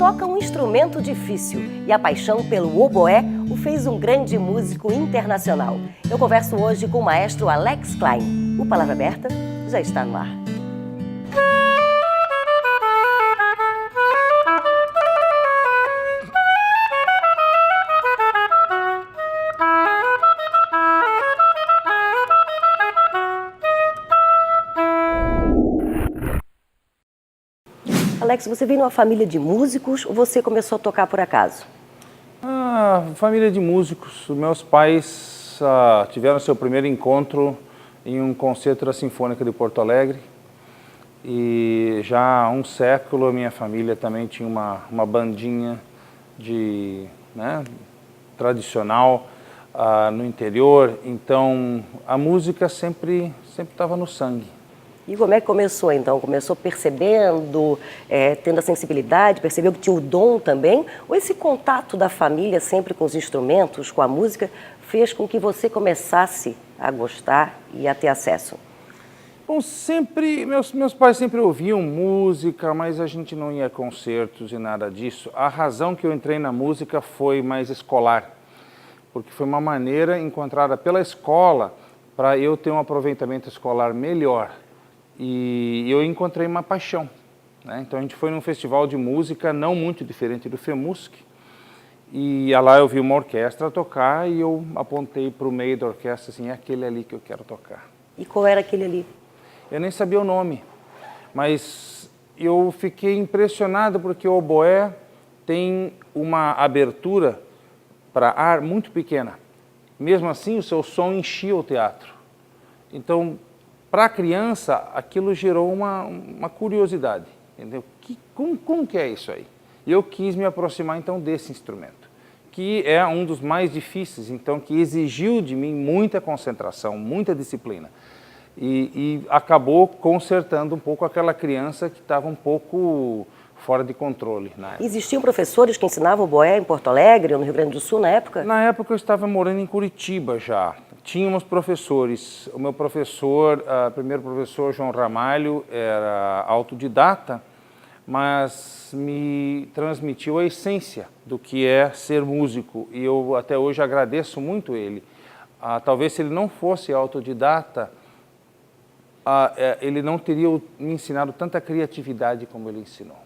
toca um instrumento difícil e a paixão pelo oboé o fez um grande músico internacional. Eu converso hoje com o maestro Alex Klein. O Palavra Aberta já está no ar. Alex, você veio numa família de músicos ou você começou a tocar por acaso? Família de músicos. Meus pais tiveram seu primeiro encontro em um concerto da Sinfônica de Porto Alegre. E já há um século a minha família também tinha uma bandinha tradicional no interior. Então a música sempre estava no sangue. E como é que começou então? Começou percebendo, tendo a sensibilidade, percebeu que tinha o dom também? Ou esse contato da família sempre com os instrumentos, com a música, fez com que você começasse a gostar e a ter acesso? Bom, meus pais sempre ouviam música, mas a gente não ia a concertos e nada disso. A razão que eu entrei na música foi mais escolar, porque foi uma maneira encontrada pela escola para eu ter um aproveitamento escolar melhor. E eu encontrei uma paixão, né? Então a gente foi num festival de música não muito diferente do FEMUSC, e lá eu vi uma orquestra tocar e eu apontei para o meio da orquestra assim, é aquele ali que eu quero tocar. E qual era aquele ali? Eu nem sabia o nome, mas eu fiquei impressionado porque o oboé tem uma abertura para ar muito pequena. Mesmo assim, o seu som enchia o teatro. Então, para a criança, aquilo gerou uma curiosidade, entendeu? Como que é isso aí? E eu quis me aproximar, então, desse instrumento, que é um dos mais difíceis, então, que exigiu de mim muita concentração, muita disciplina. E acabou consertando um pouco aquela criança que estava um pouco fora de controle na época. Existiam professores que ensinavam oboé em Porto Alegre ou no Rio Grande do Sul na época? Na época eu estava morando em Curitiba já. Tínhamos professores. O meu professor, primeiro professor, João Ramalho, era autodidata, mas me transmitiu a essência do que é ser músico. E eu até hoje agradeço muito ele. Talvez se ele não fosse autodidata, ele não teria me ensinado tanta criatividade como ele ensinou.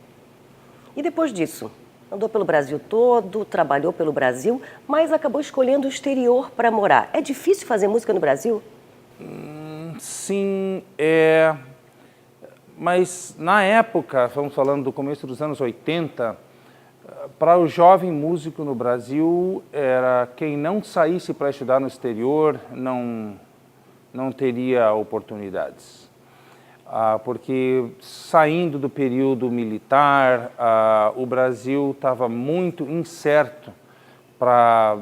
E depois disso? Andou pelo Brasil todo, trabalhou pelo Brasil, mas acabou escolhendo o exterior para morar. É difícil fazer música no Brasil? Sim, mas na época, estamos falando do começo dos anos 80, para o jovem músico no Brasil, era quem não saísse para estudar no exterior não teria oportunidades. Porque saindo do período militar, o Brasil estava muito incerto para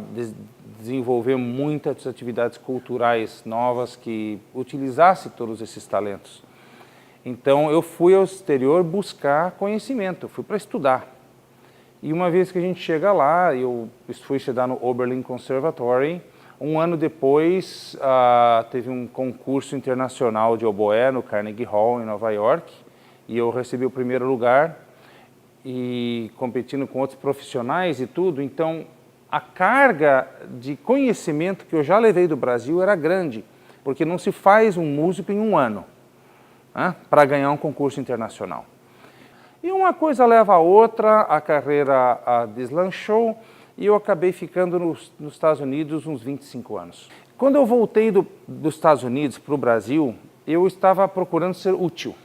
desenvolver muitas atividades culturais novas que utilizassem todos esses talentos. Então eu fui ao exterior buscar conhecimento, fui para estudar. E uma vez que a gente chega lá, eu fui estudar no Oberlin Conservatory. Um ano depois, teve um concurso internacional de oboé no Carnegie Hall, em Nova York, e eu recebi o primeiro lugar, e competindo com outros profissionais e tudo. Então, a carga de conhecimento que eu já levei do Brasil era grande, porque não se faz um músico em um ano, né, para ganhar um concurso internacional. E uma coisa leva a outra, a carreira deslanchou, e eu acabei ficando nos Estados Unidos uns 25 anos. Quando eu voltei dos Estados Unidos para o Brasil, eu estava procurando ser útil.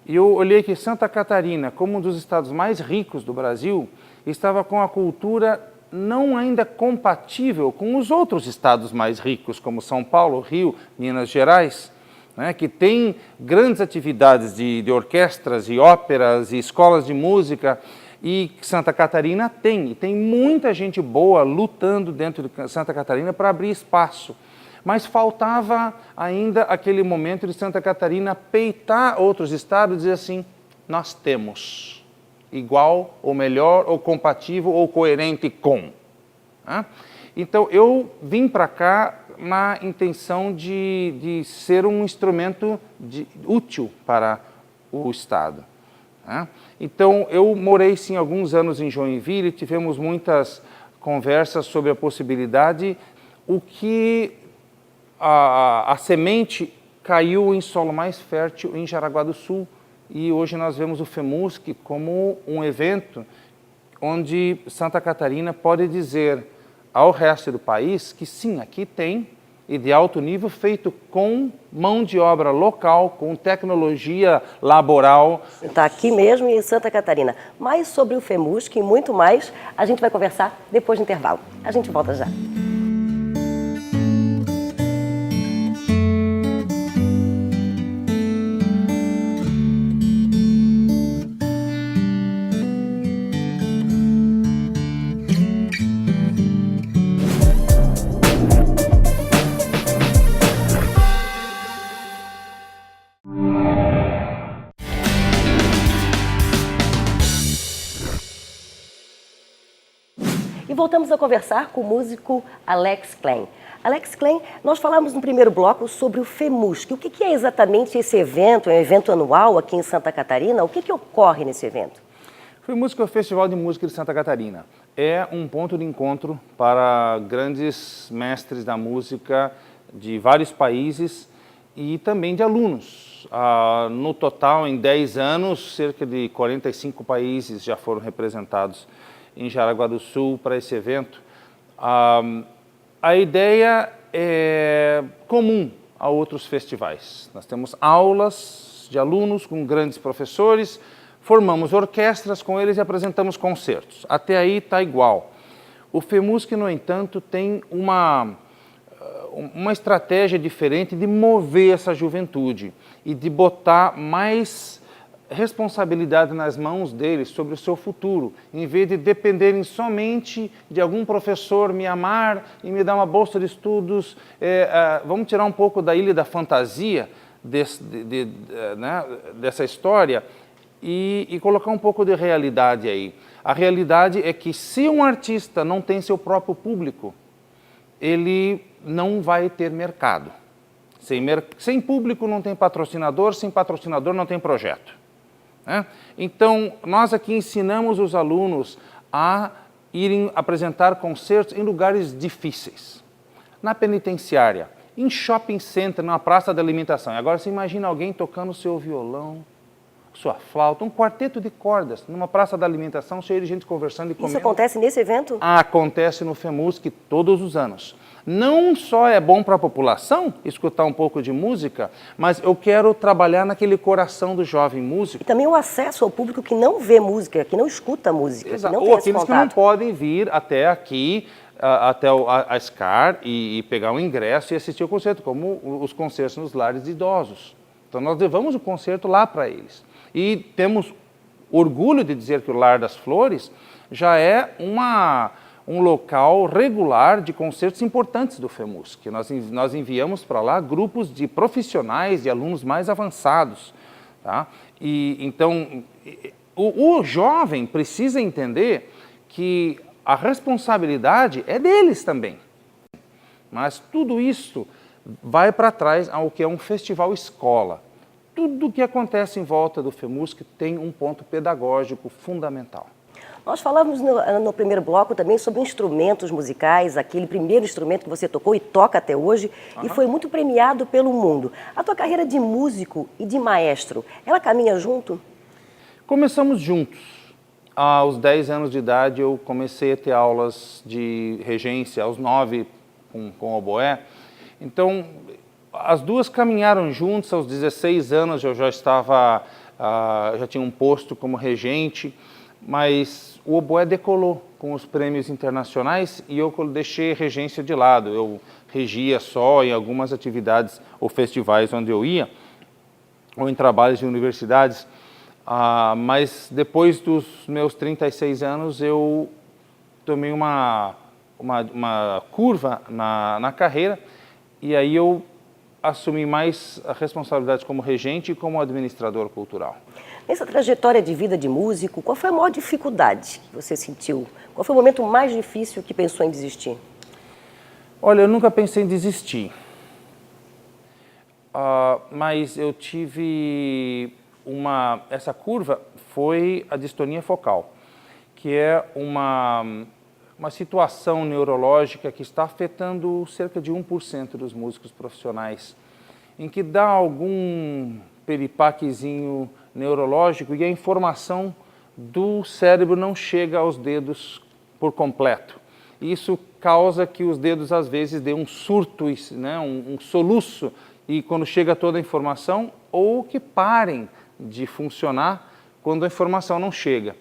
E eu olhei que Santa Catarina, como um dos estados mais ricos do Brasil, estava com a cultura não ainda compatível com os outros estados mais ricos, como São Paulo, Rio, Minas Gerais, né, que tem grandes atividades de orquestras e óperas e escolas de música. E Santa Catarina tem muita gente boa lutando dentro de Santa Catarina para abrir espaço. Mas faltava ainda aquele momento de Santa Catarina peitar outros estados e dizer assim, nós temos igual, ou melhor, ou compatível, ou coerente com. Então eu vim para cá na intenção de ser um instrumento útil para o estado. né? Então, eu morei sim alguns anos em Joinville, tivemos muitas conversas sobre a possibilidade, o que a semente caiu em solo mais fértil em Jaraguá do Sul, e hoje nós vemos o FEMUSC como um evento onde Santa Catarina pode dizer ao resto do país que sim, aqui tem, e de alto nível, feito com mão de obra local, com tecnologia laboral. Está aqui mesmo em Santa Catarina. Mais sobre o FEMUSC e muito mais, a gente vai conversar depois do intervalo. A gente volta já. E voltamos a conversar com o músico Alex Klein. Alex Klein, nós falamos no primeiro bloco sobre o FEMUSC. O que é exatamente esse evento? É um evento anual aqui em Santa Catarina? O que ocorre nesse evento? O FEMUSC é o Festival de Música de Santa Catarina. É um ponto de encontro para grandes mestres da música de vários países e também de alunos. No total, em 10 anos, cerca de 45 países já foram representados em Jaraguá do Sul para esse evento. A ideia é comum a outros festivais. Nós temos aulas de alunos com grandes professores, formamos orquestras com eles e apresentamos concertos. Até aí está igual. O FEMUSC, no entanto, tem uma estratégia diferente de mover essa juventude e de botar mais responsabilidade nas mãos deles sobre o seu futuro, em vez de dependerem somente de algum professor me amar e me dar uma bolsa de estudos. Vamos tirar um pouco da ilha da fantasia dessa história e colocar um pouco de realidade aí. A realidade é que se um artista não tem seu próprio público, ele não vai ter mercado. Sem público não tem patrocinador, sem patrocinador não tem projeto. Então, nós aqui ensinamos os alunos a irem apresentar concertos em lugares difíceis. Na penitenciária, em shopping center, numa praça de alimentação. Agora, você imagina alguém tocando seu violão, sua flauta, um quarteto de cordas, numa praça de alimentação, cheio de gente conversando e comendo. Isso acontece nesse evento? Acontece no FEMUSC todos os anos. Não só é bom para a população escutar um pouco de música, mas eu quero trabalhar naquele coração do jovem músico. E também o acesso ao público que não vê música, que não escuta música, Exato. que não tem esse aqueles contato. que não podem vir até aqui, até a SCAR e pegar um ingresso e assistir o concerto, como os concertos nos lares de idosos. Então nós levamos o concerto lá para eles. E temos orgulho de dizer que o Lar das Flores já é um local regular de concertos importantes do FEMUSC. Nós enviamos para lá grupos de profissionais, de alunos mais avançados. Tá? Então, o jovem precisa entender que a responsabilidade é deles também. Mas tudo isso vai para trás ao que é um festival escola. Tudo que acontece em volta do FEMUSC tem um ponto pedagógico fundamental. Nós falamos no primeiro bloco também sobre instrumentos musicais, aquele primeiro instrumento que você tocou e toca até hoje, e foi muito premiado pelo mundo. A tua carreira de músico e de maestro, ela caminha junto? Começamos juntos. Aos 10 anos de idade eu comecei a ter aulas de regência, aos 9 com oboé. Então, as duas caminharam juntas. Aos 16 anos eu já já tinha um posto como regente, mas o oboé decolou com os prêmios internacionais e eu deixei a regência de lado. Eu regia só em algumas atividades ou festivais onde eu ia, ou em trabalhos de universidades. Mas depois dos meus 36 anos eu tomei uma curva na carreira e aí eu assumi mais a responsabilidade como regente e como administrador cultural. Nessa trajetória de vida de músico, qual foi a maior dificuldade que você sentiu? Qual foi o momento mais difícil que pensou em desistir? Olha, eu nunca pensei em desistir, mas eu tive essa curva foi a distonia focal, que é uma situação neurológica que está afetando cerca de 1% dos músicos profissionais, em que dá algum peripaquezinho neurológico e a informação do cérebro não chega aos dedos por completo. Isso causa que os dedos às vezes dêem um surto, né, um soluço, e quando chega toda a informação, ou que parem de funcionar quando a informação não chega.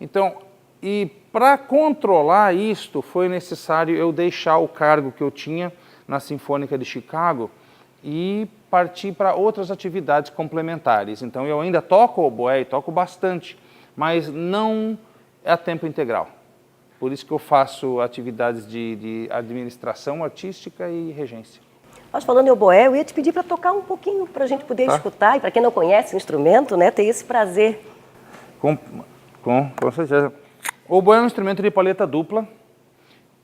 Então, e para controlar isto, foi necessário eu deixar o cargo que eu tinha na Sinfônica de Chicago e partir para outras atividades complementares. Então, eu ainda toco oboé e toco bastante, mas não é a tempo integral. Por isso que eu faço atividades de administração artística e regência. Nós falando em oboé, eu ia te pedir para tocar um pouquinho, para a gente poder escutar, e para quem não conhece o instrumento, né, ter esse prazer. Com certeza. O oboé é um instrumento de palheta dupla.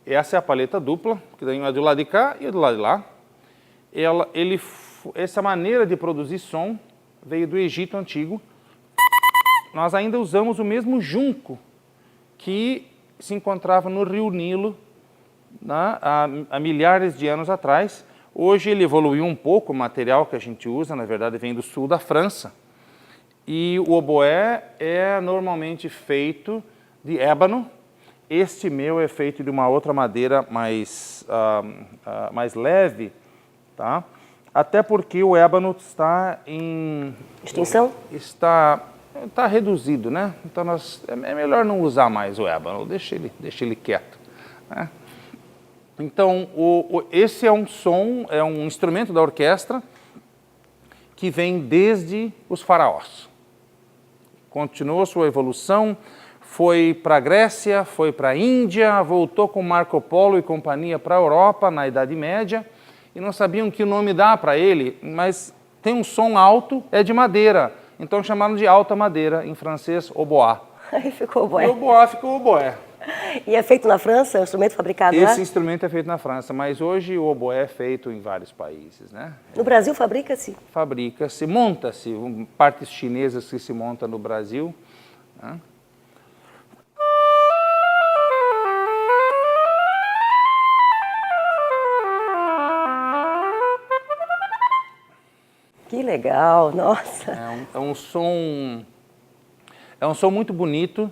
Essa é a palheta dupla, que tem uma do lado de cá e do lado de lá. Essa maneira de produzir som veio do Egito Antigo. Nós ainda usamos o mesmo junco que se encontrava no rio Nilo, né, há milhares de anos atrás. Hoje ele evoluiu um pouco, o material que a gente usa, na verdade, vem do sul da França. E o oboé é normalmente feito de ébano. Este meu é feito de uma outra madeira mais leve, tá? Até porque o ébano está em... Extinção? Está reduzido, né? Então é melhor não usar mais o ébano, deixa ele quieto, né? Então, esse é um instrumento da orquestra que vem desde os faraós. Continuou sua evolução, foi para a Grécia, foi para a Índia, voltou com Marco Polo e companhia para a Europa na Idade Média, e não sabiam que nome dar para ele, mas tem um som alto, é de madeira, então chamaram de alta madeira, em francês, oboá. Aí ficou oboé. E oboá ficou oboé. E é feito na França? É um instrumento fabricado lá? Esse instrumento é feito na França, mas hoje o oboé é feito em vários países, né? No Brasil fabrica-se? Fabrica-se, monta-se, partes chinesas que se montam no Brasil, né? Que legal, nossa! É um som muito bonito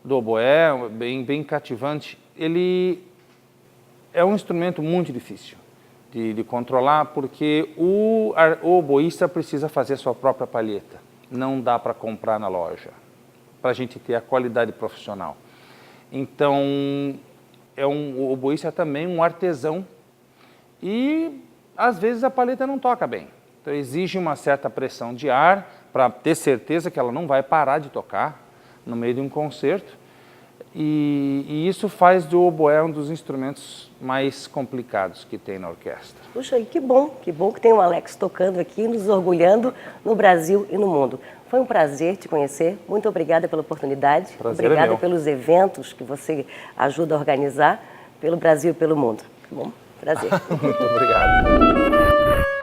do oboé, bem cativante. Ele é um instrumento muito difícil de controlar, porque o oboísta precisa fazer sua própria palheta. Não dá para comprar na loja, para a gente ter a qualidade profissional. Então, o oboísta é também um artesão e, às vezes, a palheta não toca bem. Então, exige uma certa pressão de ar para ter certeza que ela não vai parar de tocar no meio de um concerto. E isso faz do oboé um dos instrumentos mais complicados que tem na orquestra. Puxa, e que bom que tem o Alex tocando aqui, nos orgulhando no Brasil e no mundo. Foi um prazer te conhecer, muito obrigada pela oportunidade, obrigada pelos eventos que você ajuda a organizar pelo Brasil e pelo mundo. Tá bom? Prazer. Muito obrigado.